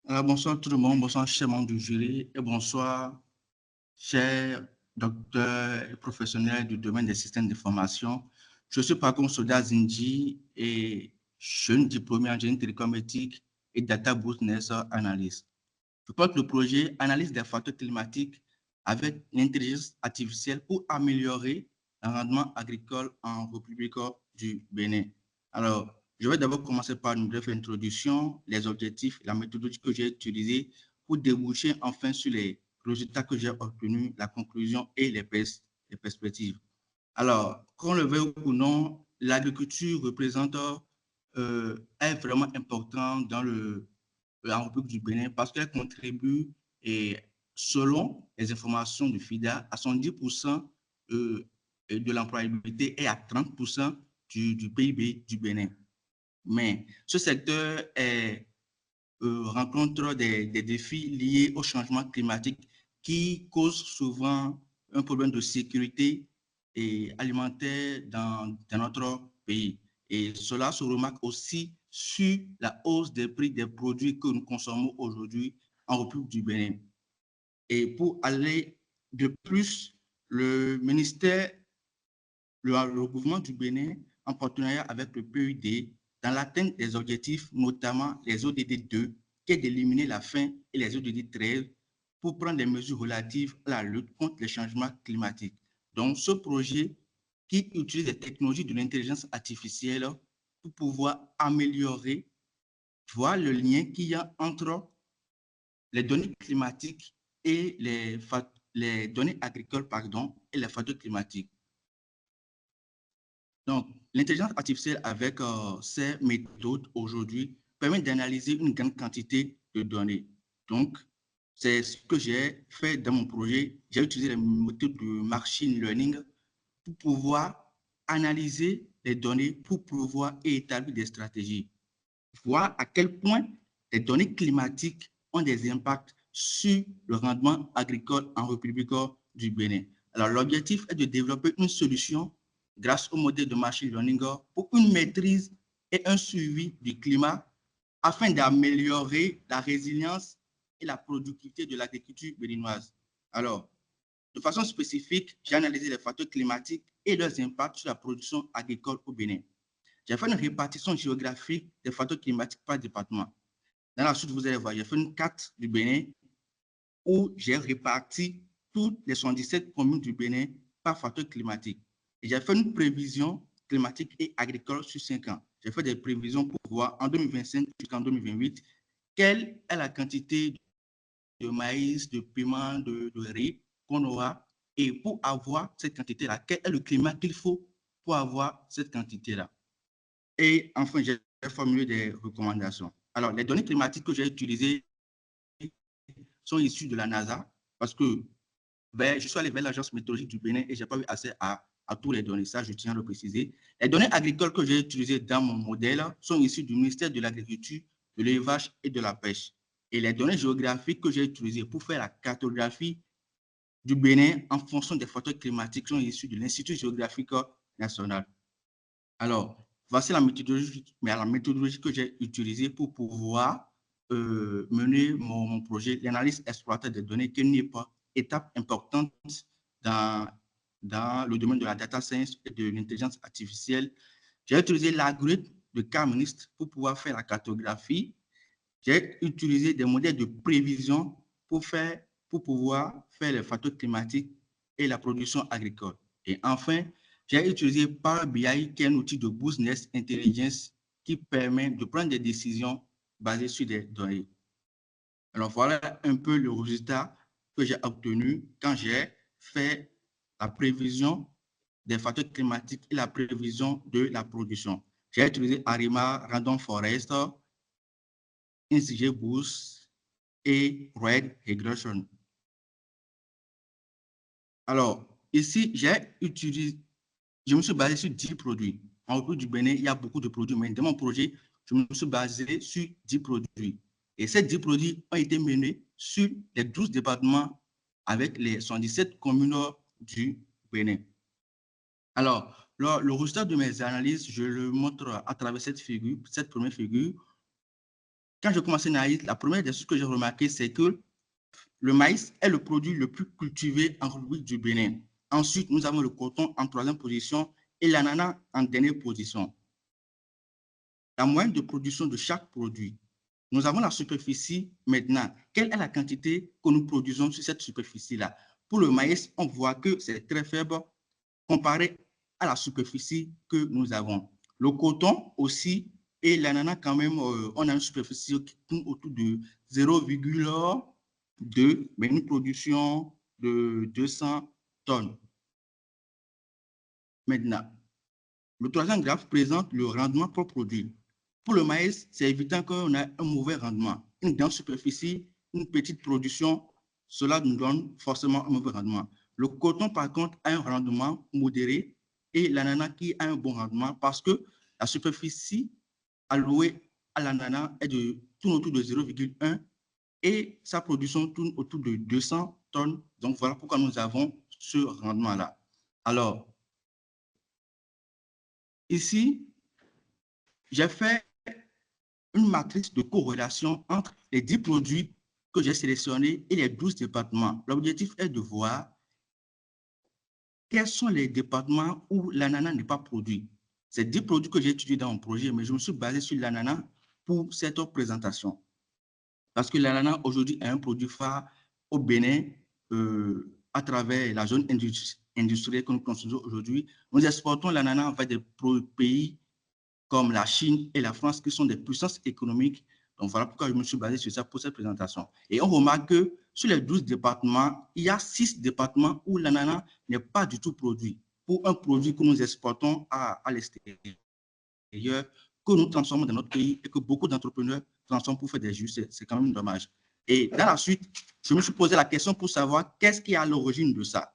Bonsoir tout le monde, bonsoir chers membres du jury et bonsoir chers docteurs et professionnels du domaine des systèmes de formation. Je suis Paco Soda Zindji et jeune diplômé en génie télécométique et data business analyst. Je porte le projet Analyse des facteurs climatiques avec l'intelligence artificielle pour améliorer le rendement agricole en République du Bénin. Alors, je vais d'abord commencer par une brève introduction, les objectifs, la méthodologie que j'ai utilisée pour déboucher enfin sur les résultats que j'ai obtenus, la conclusion et les perspectives. Alors, qu'on le veuille ou non, l'agriculture représente est vraiment important en République du Bénin parce qu'elle contribue, et, selon les informations du FIDA, à 70% de l'employabilité et à 30% du PIB du Bénin. Mais ce secteur rencontre des défis liés au changement climatique qui causent souvent un problème de sécurité et alimentaire dans notre pays. Et cela se remarque aussi sur la hausse des prix des produits que nous consommons aujourd'hui en République du Bénin. Et pour aller de plus, le ministère, le gouvernement du Bénin, en partenariat avec le PUD, dans l'atteinte des objectifs, notamment les ODD 2, qui est d'éliminer la faim, et les ODD 13, pour prendre des mesures relatives à la lutte contre les changements climatiques. Donc, ce projet qui utilise les technologies de l'intelligence artificielle pour pouvoir améliorer, voir le lien qu'il y a entre les données climatiques et les données agricoles, pardon, et les facteurs climatiques. Donc, l'intelligence artificielle avec ces méthodes aujourd'hui permet d'analyser une grande quantité de données. Donc, c'est ce que j'ai fait dans mon projet. J'ai utilisé les méthodes de machine learning pour pouvoir analyser les données, pour pouvoir établir des stratégies. Voir à quel point les données climatiques ont des impacts sur le rendement agricole en République du Bénin. Alors, l'objectif est de développer une solution grâce au modèle de machine learning pour une maîtrise et un suivi du climat afin d'améliorer la résilience et la productivité de l'agriculture béninoise. Alors, de façon spécifique, j'ai analysé les facteurs climatiques et leurs impacts sur la production agricole au Bénin. J'ai fait une répartition géographique des facteurs climatiques par département. Dans la suite, vous allez voir, j'ai fait une carte du Bénin où j'ai réparti toutes les 77 communes du Bénin par facteur climatique. Et j'ai fait une prévision climatique et agricole sur 5 ans. J'ai fait des prévisions pour voir en 2025 jusqu'en 2028 quelle est la quantité de maïs, de piment, de riz qu'on aura. Et pour avoir cette quantité-là, quel est le climat qu'il faut pour avoir cette quantité-là. Et enfin, j'ai formulé des recommandations. Alors, les données climatiques que j'ai utilisées sont issues de la NASA parce que je suis allé vers l'agence météorologique du Bénin et je n'ai pas eu accès à tous les données. Ça, je tiens à le préciser. Les données agricoles que j'ai utilisées dans mon modèle sont issues du ministère de l'Agriculture, de l'Élevage et de la Pêche. Et les données géographiques que j'ai utilisées pour faire la cartographie du Bénin en fonction des facteurs climatiques sont issues de l'Institut géographique national. Alors, voici la méthodologie que j'ai utilisée pour pouvoir mener mon projet, l'analyse exploitatoire des données, qui est une étape importante dans le domaine de la data science et de l'intelligence artificielle. J'ai utilisé l'algorithme de K-MNIST pour pouvoir faire la cartographie. J'ai utilisé des modèles de prévision pour pouvoir faire les facteurs climatiques et la production agricole. Et enfin, j'ai utilisé Power BI, qui est un outil de business intelligence qui permet de prendre des décisions basées sur des données. Alors, voilà un peu le résultat que j'ai obtenu quand j'ai fait la prévision des facteurs climatiques et la prévision de la production. J'ai utilisé Arima Random Forest, INSIG Boost et Red Regression. Alors, ici, je me suis basé sur 10 produits. En République du Bénin, il y a beaucoup de produits, mais dans mon projet, je me suis basé sur 10 produits. Et ces 10 produits ont été menés sur les 12 départements avec les 77 communes du Bénin. Alors, le résultat de mes analyses, je le montre à travers cette figure, cette première figure, quand je commençais à analyser, la première des choses que j'ai remarqué, c'est que le maïs est le produit le plus cultivé en République du Bénin. Ensuite, nous avons le coton en troisième position et l'ananas en dernière position. La moyenne de production de chaque produit. Nous avons la superficie maintenant. Quelle est la quantité que nous produisons sur cette superficie-là? Pour le maïs, on voit que c'est très faible comparé à la superficie que nous avons. Le coton aussi et l'ananas quand même, on a une superficie qui tourne autour de 0,2, mais une production de 200 tonnes. Maintenant, le troisième graphe présente le rendement par produit. Pour le maïs, c'est évident qu'on a un mauvais rendement. Une grande superficie, une petite production, cela nous donne forcément un mauvais rendement. Le coton, par contre, a un rendement modéré et l'ananas qui a un bon rendement parce que la superficie allouée à l'ananas tourne autour de 0,1 et sa production tourne autour de 200 tonnes. Donc, voilà pourquoi nous avons ce rendement-là. Alors, ici, j'ai fait une matrice de corrélation entre les 10 produits que j'ai sélectionnés et les 12 départements. L'objectif est de voir quels sont les départements où l'ananas n'est pas produit. C'est 10 produits que j'ai étudiés dans mon projet, mais je me suis basé sur l'ananas pour cette présentation. Parce que l'ananas aujourd'hui est un produit phare au Bénin à travers la zone industrielle que nous construisons aujourd'hui. Nous exportons l'ananas vers des pays comme la Chine et la France, qui sont des puissances économiques. Donc, voilà pourquoi je me suis basé sur ça pour cette présentation. Et on remarque que sur les 12 départements, il y a 6 départements où l'ananas n'est pas du tout produit. Pour un produit que nous exportons à l'extérieur, que nous transformons dans notre pays et que beaucoup d'entrepreneurs transforment pour faire des jus, c'est quand même dommage. Et dans la suite, je me suis posé la question pour savoir qu'est-ce qui est à l'origine de ça.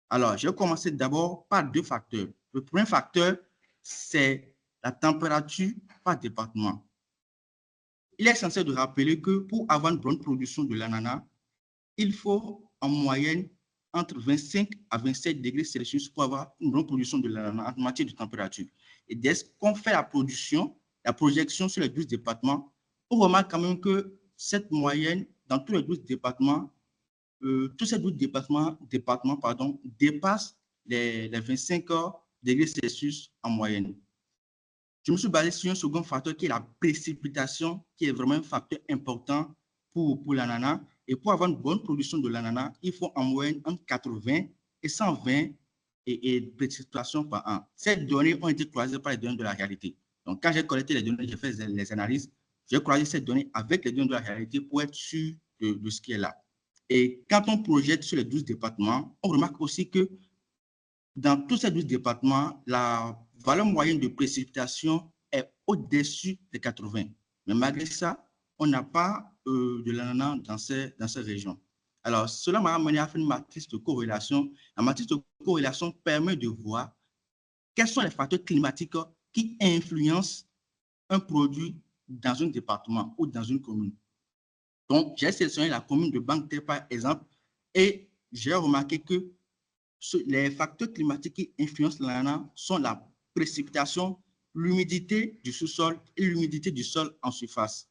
Alors, je vais commencer d'abord par 2 facteurs. Le premier facteur, c'est la température par département. Il est essentiel de rappeler que pour avoir une bonne production de l'ananas, il faut en moyenne entre 25 à 27 degrés Celsius pour avoir une bonne production de l'ananas en matière de température. Et dès qu'on fait la projection sur les 12 départements, on remarque quand même que cette moyenne, dans tous les 12 départements, tous ces 12 départements dépassent les 25 degrés Celsius en moyenne. Je me suis basé sur un second facteur qui est la précipitation, qui est vraiment un facteur important pour l'ananas. Et pour avoir une bonne production de l'ananas, il faut en moyenne entre 80 et 120 précipitations par an. Ces données ont été croisées par les données de la réalité. Donc, quand j'ai collecté les données, j'ai fait les analyses, j'ai croisé ces données avec les données de la réalité pour être sûr de ce qui est là. Et quand on projette sur les 12 départements, on remarque aussi que dans tous ces 12 départements, la valeur moyenne de précipitation est au-dessus des 80. Mais malgré ça, on n'a pas de l'ananas dans ces régions. Alors, cela m'a amené à faire une matrice de corrélation. La matrice de corrélation permet de voir quels sont les facteurs climatiques qui influencent un produit dans un département ou dans une commune. Donc, j'ai sélectionné la commune de Bangte par exemple et j'ai remarqué que les facteurs climatiques qui influencent l'ananas sont la précipitation, l'humidité du sous-sol et l'humidité du sol en surface.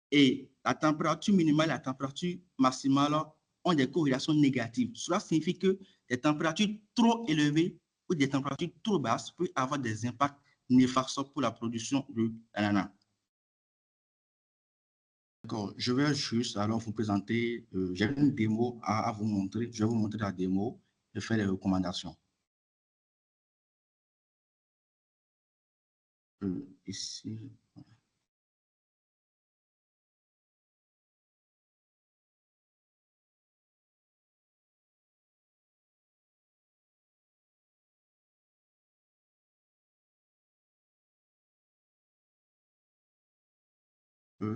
Et la température minimale et la température maximale ont des corrélations négatives. Cela signifie que des températures trop élevées ou des températures trop basses peuvent avoir des impacts néfastes pour la production de l'ananas. D'accord, je vais juste alors vous présenter, j'ai une démo à vous montrer. Je vais vous montrer la démo et faire les recommandations. Ici.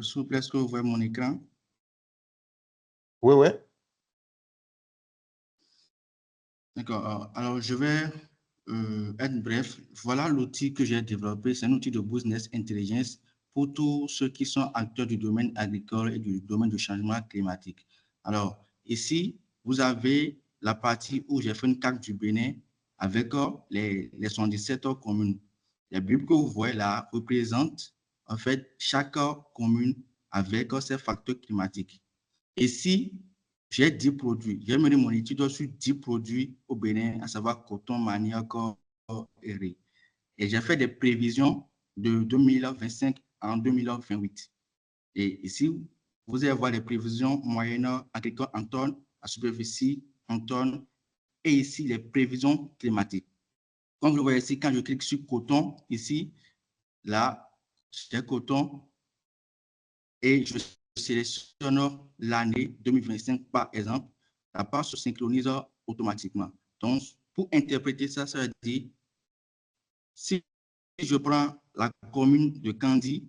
S'il vous plaît, est-ce que vous voyez mon écran? Oui, oui. D'accord. Alors, je vais être bref. Voilà l'outil que j'ai développé. C'est un outil de business intelligence pour tous ceux qui sont acteurs du domaine agricole et du domaine du changement climatique. Alors, ici, vous avez la partie où j'ai fait une carte du Bénin avec les 77 communes. Les bulbes que vous voyez là représentent en fait chaque commune avec ces facteurs climatiques. Et si j'ai 10 produits, j'ai mené mon étude sur 10 produits au Bénin, à savoir coton, manioc et riz. Et j'ai fait des prévisions de 2025 en 2028. Et ici, vous allez voir les prévisions moyennes agricoles en tonnes, à superficie en tonnes, et ici les prévisions climatiques. Comme vous le voyez ici, quand je clique sur coton, ici, là, j'ai coton et je sélectionne l'année 2025 par exemple, la page se synchronise automatiquement. Donc, pour interpréter ça, ça veut dire, si je prends la commune de Candy,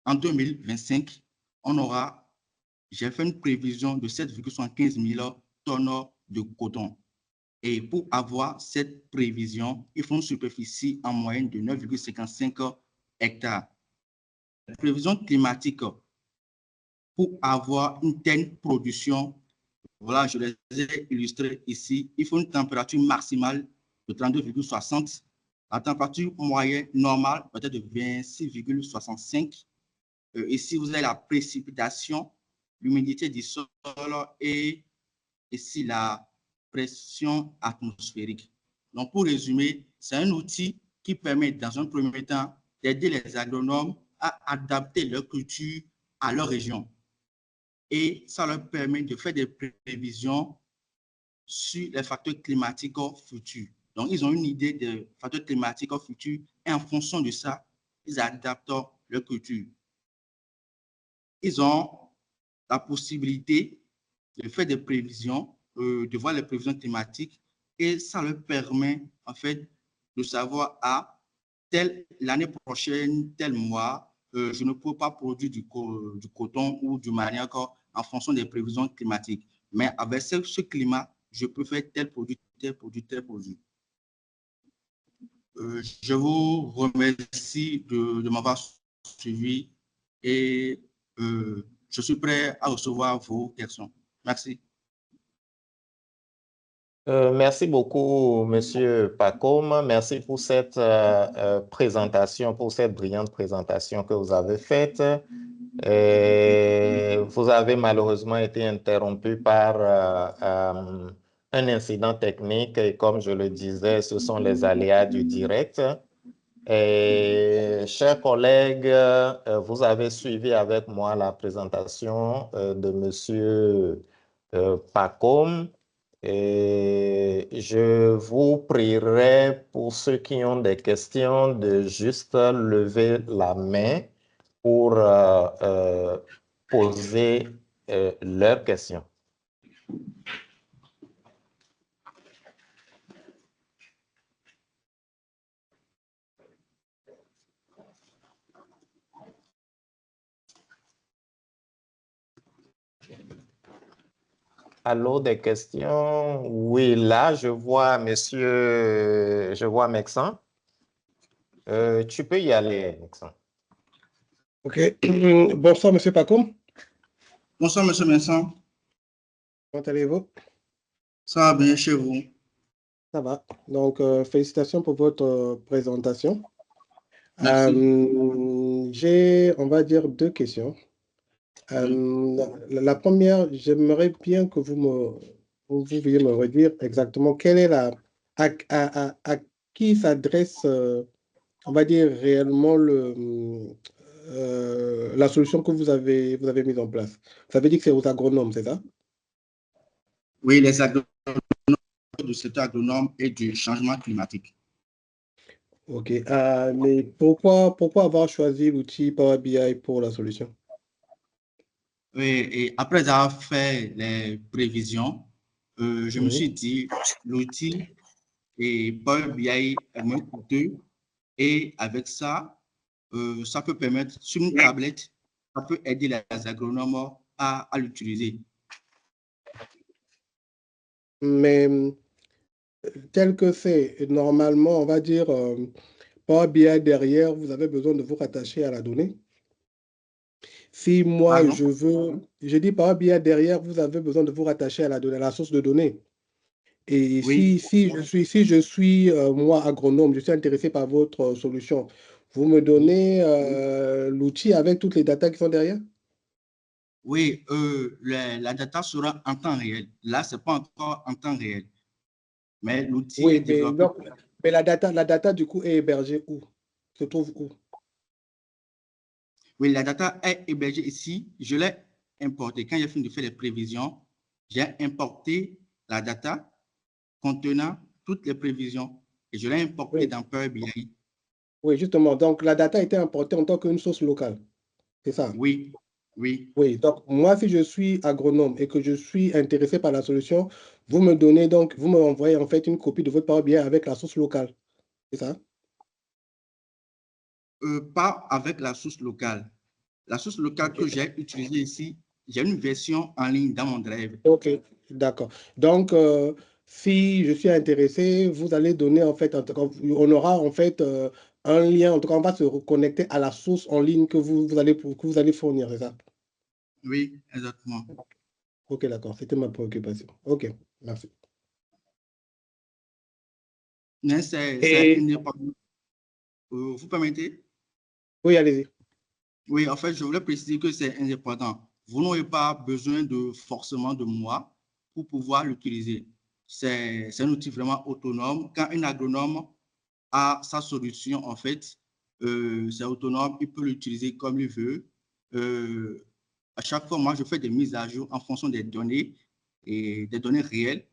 en 2025, on aura, j'ai fait une prévision de 7,75 000 tonnes de coton. Et pour avoir cette prévision, il faut une superficie en moyenne de 9,55 hectares. La prévision climatique, pour avoir une telle production, voilà, je les ai illustrés ici, il faut une température maximale de 32,60. La température moyenne normale peut être de 26,65. Ici, vous avez la précipitation, l'humidité du sol et ici la pression atmosphérique. Donc, pour résumer, c'est un outil qui permet, dans un premier temps, d'aider les agronomes à adapter leur culture à leur région. Et ça leur permet de faire des prévisions sur les facteurs climatiques futurs. Donc, ils ont une idée des facteurs climatiques futurs et en fonction de ça, ils adaptent leur culture. Ils ont la possibilité de faire des prévisions, de voir les prévisions climatiques et ça leur permet en fait de savoir l'année prochaine, tel mois, je ne peux pas produire du coton ou du manioc en fonction des prévisions climatiques. Mais avec ce climat, je peux faire tel produit, tel produit, tel produit. Je vous remercie de m'avoir suivi et je suis prêt à recevoir vos questions. Merci. Merci beaucoup, Monsieur Pacôme. Merci pour cette présentation, pour cette brillante présentation que vous avez faite. Vous avez malheureusement été interrompu par un incident technique et comme je le disais, ce sont les aléas du direct. Chers collègues, vous avez suivi avec moi la présentation de Monsieur Pacôme. Et je vous prierai, pour ceux qui ont des questions, de juste lever la main pour poser leurs questions. Allô, des questions? Oui, là, je vois Mexan. Tu peux y aller, Mexan. OK. Bonsoir, Monsieur Pacôme. Bonsoir, Monsieur Vincent. Comment allez-vous? Ça va bien chez vous? Ça va. Donc, félicitations pour votre présentation. Merci. J'ai, on va dire, deux questions. La première, j'aimerais bien que vous vouliez me redire exactement quelle est à qui s'adresse, on va dire, réellement la solution que vous avez mise en place. Ça veut dire que c'est aux agronomes, c'est ça? Oui, les agronomes du secteur agronome et du changement climatique. OK. Mais pourquoi avoir choisi l'outil Power BI pour la solution? Oui, et après avoir fait les prévisions, je me suis dit, l'outil et Power BI est moins coûteux et avec ça, ça peut permettre, sur une tablette, ça peut aider les agronomes à l'utiliser. Mais tel que c'est, normalement, on va dire, Power BI derrière, vous avez besoin de vous rattacher à la donnée. Si moi, Pardon? je dis Power BI derrière, vous avez besoin de vous rattacher à la donnée, à la source de données. Et Oui, si je suis moi, agronome, je suis intéressé par votre solution, vous me donnez l'outil avec toutes les datas qui sont derrière? oui, la data sera en temps réel. Là, ce n'est pas encore en temps réel, mais l'outil est Oui, mais, développé. donc, mais la data, du coup, est hébergée où? Se trouve où? Oui, la data est hébergée ici. Je l'ai importée. Quand j'ai fini de faire les prévisions, j'ai importé la data contenant toutes les prévisions et je l'ai importée Oui, dans Power BI. oui, justement. Donc, la data a été importée en tant qu'une source locale. C'est ça? Oui, oui, Oui. Donc, moi, si je suis agronome et que je suis intéressé par la solution, vous me donnez donc, vous me envoyez en fait une copie de votre Power BI avec la source locale. C'est ça? pas avec la source locale. La source locale Ok. que j'ai utilisée ici, j'ai une version en ligne dans mon drive. Ok, d'accord. Donc, si je suis intéressé, vous allez donner en fait, en tout cas, on aura en fait un lien, en tout cas, on va se reconnecter à la source en ligne que vous allez fournir, c'est ça? Oui, exactement. Ok, d'accord, c'était ma préoccupation. Ok, merci. Mais c'est Et indépendant. Vous permettez? oui, allez-y. Oui, en fait, je voulais préciser que c'est indépendant. Vous n'aurez pas besoin de forcément de moi pour pouvoir l'utiliser. C'est un outil vraiment autonome. Quand un agronome a sa solution, en fait, c'est autonome, il peut l'utiliser comme il veut. À chaque fois, moi, je fais des mises à jour en fonction des données et des données réelles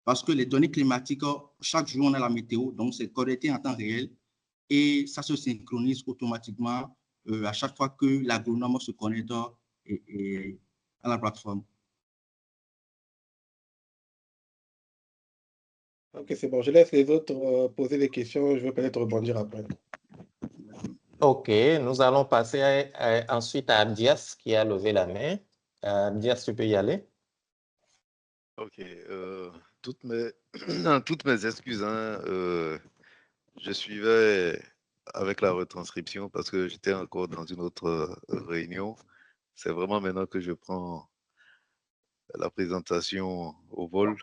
parce que les données climatiques, chaque jour, on a la météo, donc c'est collecté en temps réel et ça se synchronise automatiquement à chaque fois que l'agronome se connecte à la plateforme. Ok, c'est bon, je laisse les autres poser des questions, je vais peut-être rebondir après. OK, nous allons passer ensuite à Dias qui a levé la main. Dias, tu peux y aller. Ok, toutes mes, toutes mes excuses, hein, je suivais avec la retranscription parce que j'étais encore dans une autre réunion. C'est vraiment maintenant que je prends la présentation au vol.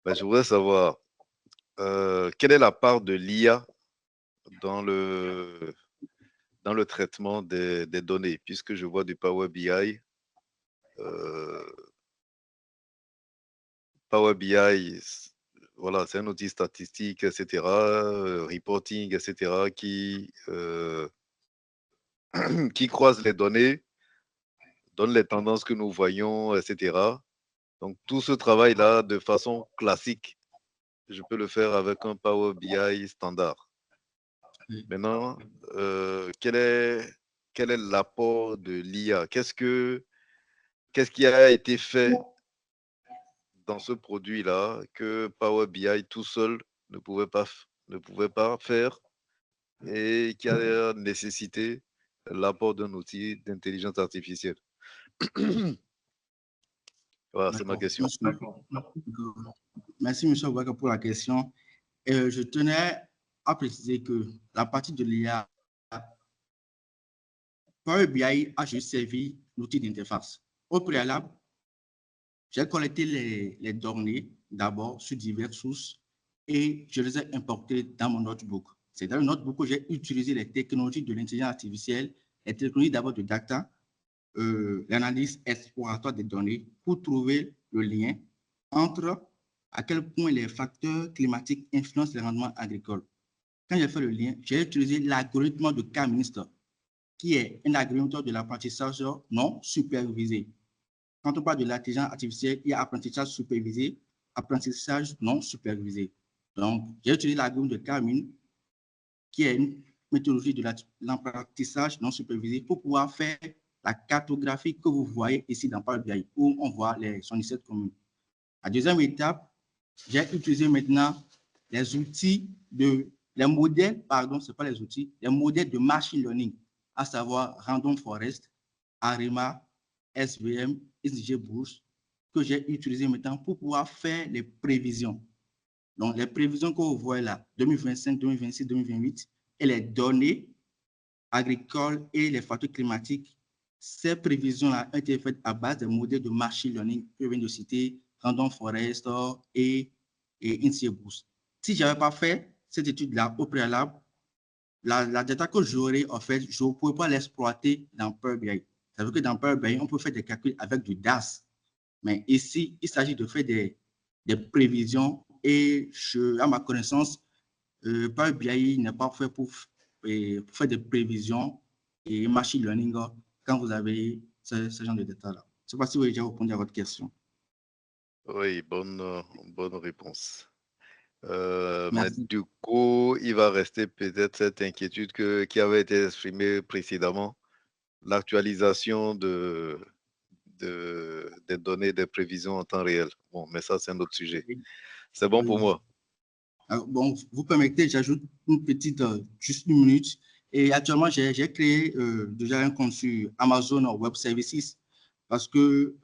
Mais je voudrais savoir quelle est la part de l'IA dans le traitement des données, puisque je vois du Power BI. Power BI, voilà, c'est un outil statistique, etc., reporting, etc., qui croise les données, donne les tendances que nous voyons, etc. Donc, tout ce travail-là, de façon classique, je peux le faire avec un Power BI standard. Oui. Maintenant, quel est l'apport de l'IA? Qu'est-ce qui a été fait dans ce produit-là que Power BI tout seul ne pouvait pas faire et qui a nécessité l'apport d'un outil d'intelligence artificielle? Voilà, c'est ma D'accord. question. Merci, M. Ouaka, pour la question. Je tenais à préciser que la partie de l'IA, Power BI a juste servi l'outil d'interface. Au préalable, j'ai collecté les données d'abord sur diverses sources et je les ai importées dans mon notebook. C'est dans le notebook que j'ai utilisé les technologies de l'intelligence artificielle, les technologies d'abord de data, l'analyse exploratoire des données pour trouver le lien entre à quel point les facteurs climatiques influencent les rendements agricoles. Quand j'ai fait le lien, j'ai utilisé l'algorithme de K-MINST, qui est un algorithme de l'apprentissage non supervisé. Quand on parle de l'intelligence artificielle, il y a apprentissage supervisé, apprentissage non supervisé. Donc, j'ai utilisé l'algorithme de K-MIN, qui est une méthodologie de l'apprentissage non supervisé pour pouvoir faire la cartographie que vous voyez ici dans Power BI, où on voit les 77 communes. La deuxième étape, j'ai utilisé maintenant les outils les modèles, pardon, ce n'est pas les outils, les modèles de machine learning, à savoir Random Forest, ARIMA, SVM, SGBoost, que j'ai utilisé maintenant pour pouvoir faire les prévisions. Donc, les prévisions que vous voyez là, 2025, 2026, 2028, et les données agricoles et les facteurs climatiques, ces prévisions-là ont été faites à base des modèles de machine learning que je viens de citer, Random Forest et et INSEE Bourse. Si je n'avais pas fait cette étude-là au préalable, la data que j'aurais, en fait, je ne pourrais pas l'exploiter dans Power BI. Ça veut dire que dans Power BI, on peut faire des calculs avec du DAS. Mais ici, il s'agit de faire des prévisions et à ma connaissance, Power BI n'est pas fait pour faire des prévisions et machine learning quand vous avez ce genre de détails-là. Je ne sais pas si vous avez déjà répondu à votre question. Oui, bonne réponse. Mais Merci. du coup, il va rester peut-être cette inquiétude qui avait été exprimée précédemment, l'actualisation des données des prévisions en temps réel. Bon, mais ça, c'est un autre sujet. C'est bon pour moi. Alors, bon, vous permettez, j'ajoute une petite, juste une minute. Et actuellement, j'ai créé déjà un compte sur Amazon Web Services parce que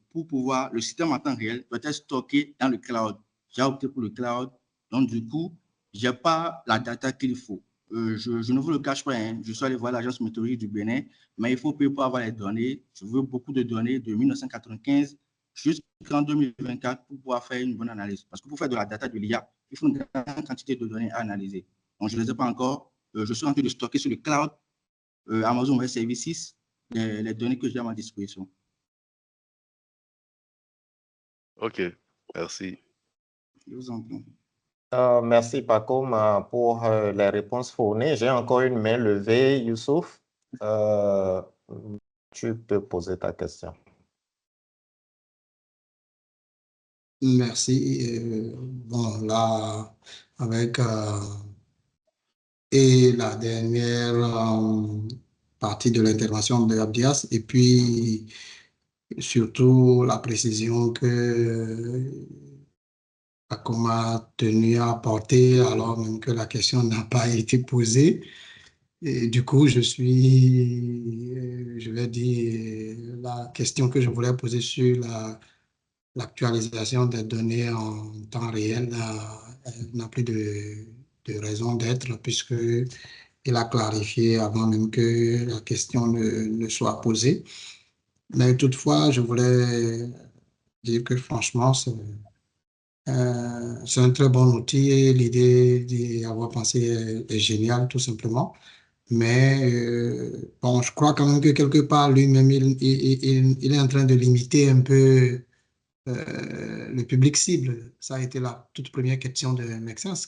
pour pouvoir, le système en temps réel doit être stocké dans le cloud. J'ai opté pour le cloud. Donc, du coup, je n'ai pas la data qu'il faut. Je ne vous le cache pas, hein, je suis allé voir l'agence météorologique du Bénin, mais il faut payer pour avoir les données. Je veux beaucoup de données de 1995 jusqu'en 2024 pour pouvoir faire une bonne analyse. Parce que pour faire de la data de l'IA, il faut une grande quantité de données à analyser. Donc, je ne les ai pas encore. Je suis en train de stocker sur le cloud Amazon Web Services les données que j'ai à ma disposition. OK, merci. Je vous en prie. Merci Pacom pour les réponses fournies. J'ai encore une main levée, Youssouf. Tu peux poser ta question. Merci. Bon, là, avec et la dernière partie de l'intervention de Abdias, et puis surtout la précision que Pacom a tenu à apporter, alors même que la question n'a pas été posée. Et du coup, je vais dire, la question que je voulais poser sur l'actualisation des données en temps réel n'a plus de raison d'être puisque il a clarifié avant même que la question ne soit posée. Mais toutefois, je voulais dire que franchement, c'est un très bon outil et l'idée d'y avoir pensé est géniale, tout simplement. Mais bon, je crois quand même que quelque part, lui-même, il est en train de limiter un peu le public cible. Ça a été la toute première question de Maxence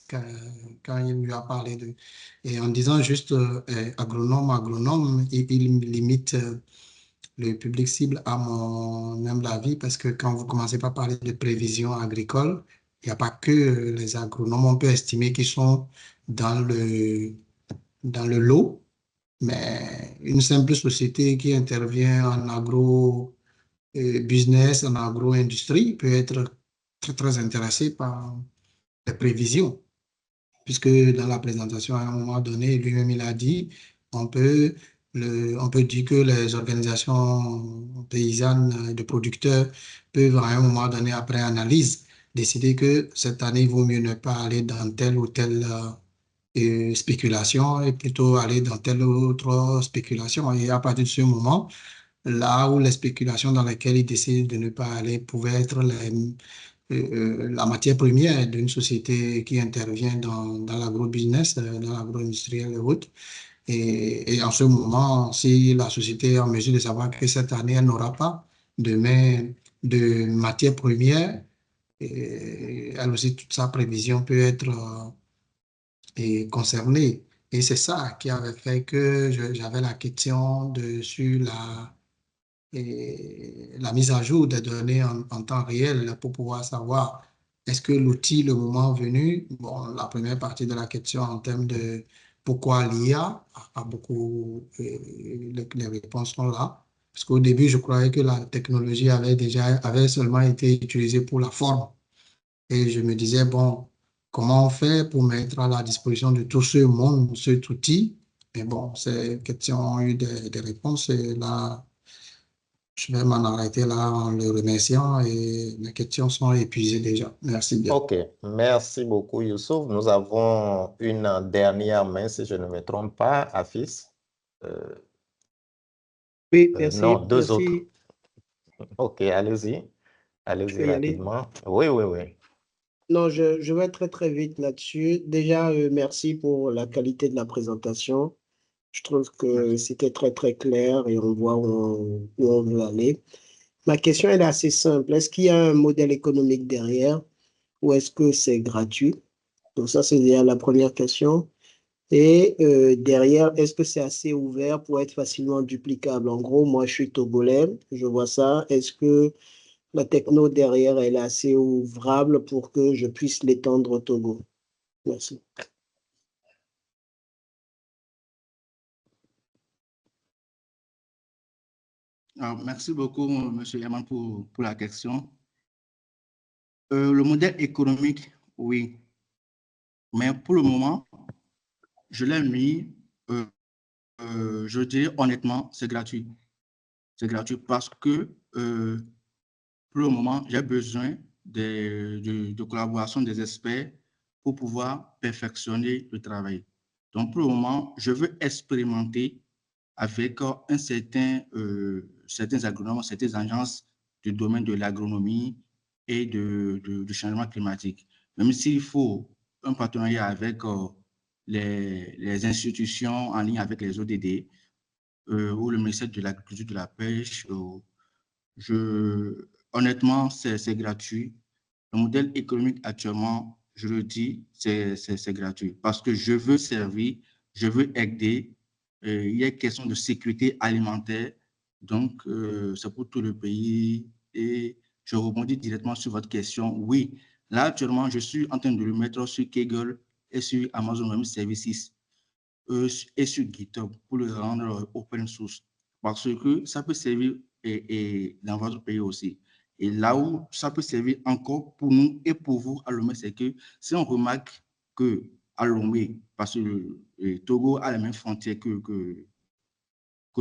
quand il lui a parlé de... Et en disant juste agronome, il limite le public cible à mon humble avis parce que quand vous commencez par parler de prévision agricole, il n'y a pas que les agronomes. On peut estimer qu'ils sont dans le lot, mais une simple société qui intervient en business, en agro-industrie peut être très, très intéressé par les prévisions, puisque dans la présentation, à un moment donné, lui-même, il a dit, on peut, on peut dire que les organisations paysannes de producteurs peuvent, à un moment donné, après analyse, décider que cette année, il vaut mieux ne pas aller dans telle ou telle spéculation et plutôt aller dans telle ou autre spéculation. Et à partir de ce moment, là où les spéculations dans lesquelles ils décident de ne pas aller pouvaient être la matière première d'une société qui intervient dans l'agro-business, dans l'agro-industriel et autres. Et en ce moment, si la société est en mesure de savoir que cette année, elle n'aura pas de matière première, elle aussi, toute sa prévision peut être concernée. Et c'est ça qui avait fait que j'avais la question sur la mise à jour des données en temps réel pour pouvoir savoir est-ce que l'outil, le moment venu, bon, la première partie de la question en termes de pourquoi l'IA a beaucoup, les réponses sont là. Parce qu'au début, je croyais que la technologie avait seulement été utilisée pour la forme. Et je me disais, bon, comment on fait pour mettre à la disposition de tout ce monde cet outil? Mais bon, ces questions ont eu des réponses et là, je vais m'en arrêter là en le remerciant et mes questions sont épuisées déjà. Merci bien. OK, merci beaucoup, Youssouf. Nous avons une dernière main, si je ne me trompe pas, Afis. Oui, merci. Non, deux autres. Merci. OK, allez-y. Je Allez-y peux y aller. rapidement. Oui, oui, oui. Non, je vais très très vite là-dessus. Déjà, merci pour la qualité de la présentation. Je trouve que c'était très très clair et on voit où on veut aller. Ma question elle est assez simple. Est-ce qu'il y a un modèle économique derrière ou est-ce que c'est gratuit? Donc ça, c'est déjà la première question. Et derrière, est-ce que c'est assez ouvert pour être facilement duplicable? En gros, moi, je suis togolais, je vois ça. Est-ce que la techno derrière, elle est assez ouvrable pour que je puisse l'étendre au Togo? Merci. Alors, merci beaucoup, M. Yaman, pour la question. Le modèle économique, oui. Mais pour le moment, je l'ai mis, je dirais honnêtement, c'est gratuit. C'est gratuit parce que pour le moment, j'ai besoin de collaboration des experts pour pouvoir perfectionner le travail. Donc, pour le moment, je veux expérimenter avec certains agronomes, certaines agences du domaine de l'agronomie et du changement climatique. Même s'il faut un partenariat avec les institutions en ligne avec les ODD ou le ministère de l'Agriculture, de la Pêche, honnêtement, c'est gratuit. Le modèle économique actuellement, je le dis, c'est gratuit parce que je veux servir, je veux aider. Il y a une question de sécurité alimentaire, donc c'est pour tout le pays. Et je rebondis directement sur votre question. Oui, là actuellement, je suis en train de le mettre sur Kaggle et sur Amazon Web Services et sur GitHub pour le rendre open source parce que ça peut servir et dans votre pays aussi. Et là où ça peut servir encore pour nous et pour vous à Lomé, c'est que si on remarque que à Lomé, parce que le Togo a les mêmes frontières que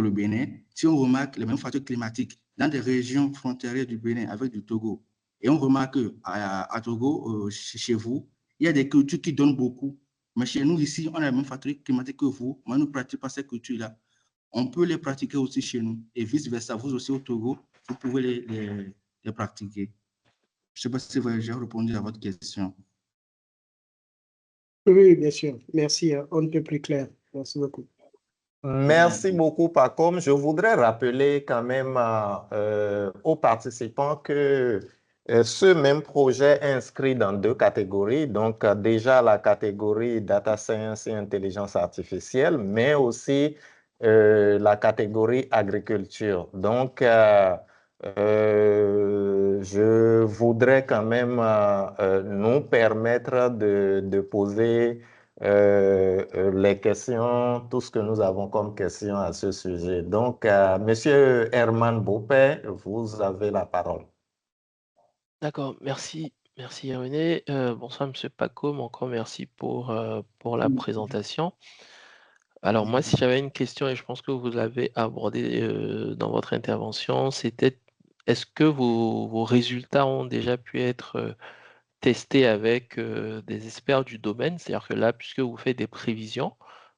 le Bénin, si on remarque les mêmes facteurs climatiques dans des régions frontalières du Bénin avec du Togo, et on remarque qu'à Togo, chez vous, il y a des cultures qui donnent beaucoup. Mais chez nous, ici, on a les mêmes facteurs climatiques que vous, mais on ne pratique pas ces cultures-là. On peut les pratiquer aussi chez nous. Et vice-versa, vous aussi au Togo, vous pouvez les pratiquer. Je ne sais pas si j'ai répondu à votre question. Oui, bien sûr. Merci. On ne peut plus clair. Merci beaucoup. Merci beaucoup, Pacom. Je voudrais rappeler quand même aux participants que ce même projet est inscrit dans 2 catégories. Donc, déjà la catégorie Data Science et Intelligence Artificielle, mais aussi la catégorie Agriculture. Donc, je voudrais quand même nous permettre de poser les questions, tout ce que nous avons comme questions à ce sujet. Donc, Monsieur Herman Beaupé, vous avez la parole. D'accord, merci. Merci René. Bonsoir Monsieur Pacom, encore merci pour la présentation. Alors moi, si j'avais une question, et je pense que vous l'avez abordé dans votre intervention, c'était est-ce que vos résultats ont déjà pu être testés avec des experts du domaine? C'est-à-dire que là, puisque vous faites des prévisions,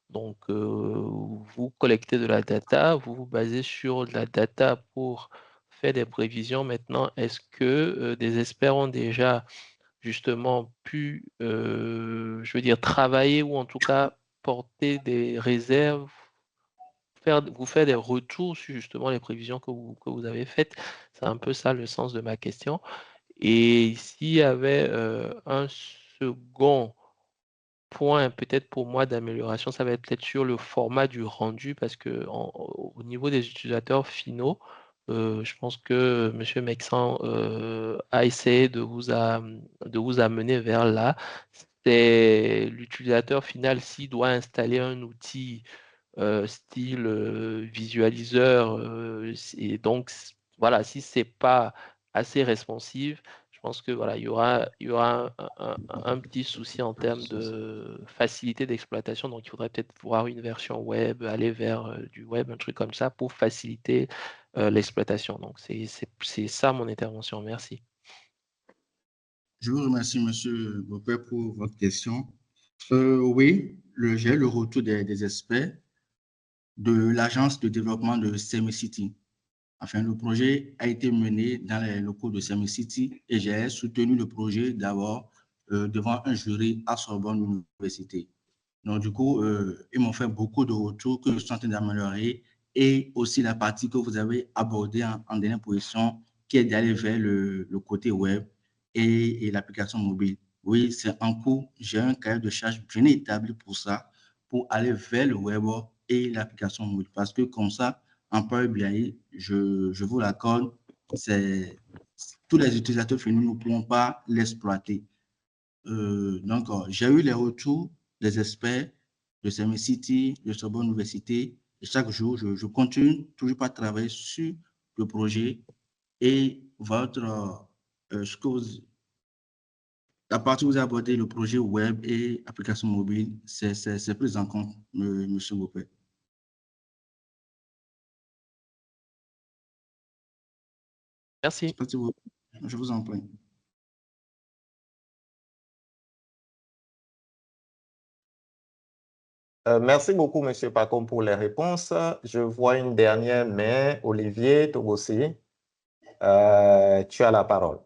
donc vous collectez de la data, vous vous basez sur de la data pour faire des prévisions. Maintenant, est-ce que des experts ont déjà justement pu, je veux dire, travailler ou en tout cas porter des réserves, vous faire des retours sur justement les prévisions que vous avez faites? C'est un peu ça le sens de ma question. Et s'il y avait un second point peut-être pour moi d'amélioration, ça va être peut-être sur le format du rendu parce que au niveau des utilisateurs finaux, je pense que M. Mexan a essayé de vous amener vers là. C'est l'utilisateur final s'il doit installer un outil style visualiseur et donc voilà, si c'est pas assez responsive, je pense que voilà, il y aura un petit souci en termes de facilité d'exploitation. Donc il faudrait peut-être voir une version web, aller vers du web, un truc comme ça pour faciliter l'exploitation. Donc c'est ça mon intervention. Merci. Je vous remercie, M. Beaupé, pour votre question. Oui, j'ai le retour des experts de l'agence de développement de Semicity. Enfin, le projet a été mené dans les locaux de Semicity et j'ai soutenu le projet d'abord devant un jury à Sorbonne Université. Donc, du coup, ils m'ont fait beaucoup de retours que je suis en train d'améliorer et aussi la partie que vous avez abordée en dernière position, qui est d'aller vers le côté web et l'application mobile. Oui, c'est en cours. J'ai un cahier de charge bien établi pour ça, pour aller vers le web et l'application mobile. Parce que comme ça, en Power BI, je vous l'accorde, tous les utilisateurs finaux ne pourront pas l'exploiter. Donc, j'ai eu les retours des experts de Semi City, de Sorbonne Université. Et chaque jour, je continue toujours pas travailler sur le projet et la partie où vous abordez le projet web et application mobile, c'est pris en compte, monsieur Bopé. Merci. Je vous en prie. Merci beaucoup, M. Pacom, pour les réponses. Je vois une dernière main. Olivier Togossi, tu as la parole.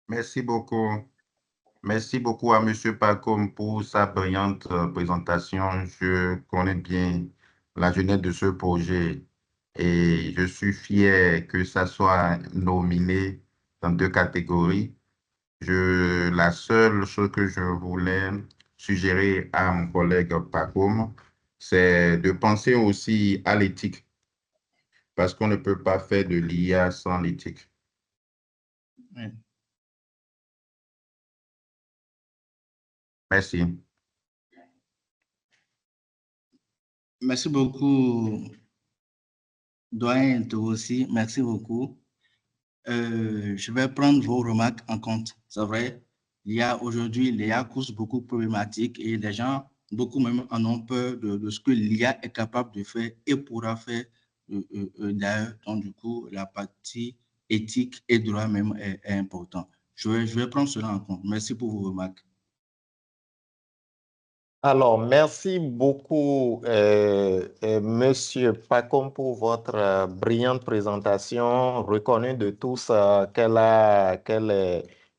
Merci beaucoup. Merci beaucoup à M. Pacom pour sa brillante présentation. Je connais bien la jeunesse de ce projet et je suis fier que ça soit nominé dans 2 catégories. La seule chose que je voulais suggérer à mon collègue Pacom, c'est de penser aussi à l'éthique, parce qu'on ne peut pas faire de l'IA sans l'éthique. Oui. Merci. Merci beaucoup, doyen aussi. Merci beaucoup. Je vais prendre vos remarques en compte. C'est vrai, aujourd'hui, l'IA cause beaucoup de problématiques et les gens, beaucoup même en ont peur de ce que l'IA est capable de faire et pourra faire d'ailleurs. Donc, du coup, la partie éthique et droit même est importante. Je vais prendre cela en compte. Merci pour vos remarques. Alors, merci beaucoup, Monsieur Pacom, pour votre brillante présentation, reconnue de tous qu'elle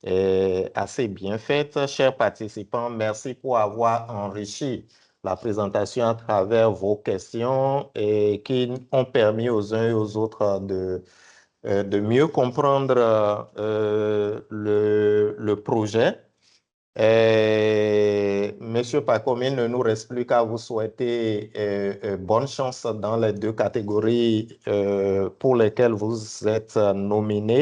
est assez bien faite. Chers participants, merci pour avoir enrichi la présentation à travers vos questions et qui ont permis aux uns et aux autres de mieux comprendre le projet. Monsieur Pacom, il ne nous reste plus qu'à vous souhaiter bonne chance dans les 2 catégories pour lesquelles vous êtes nominé.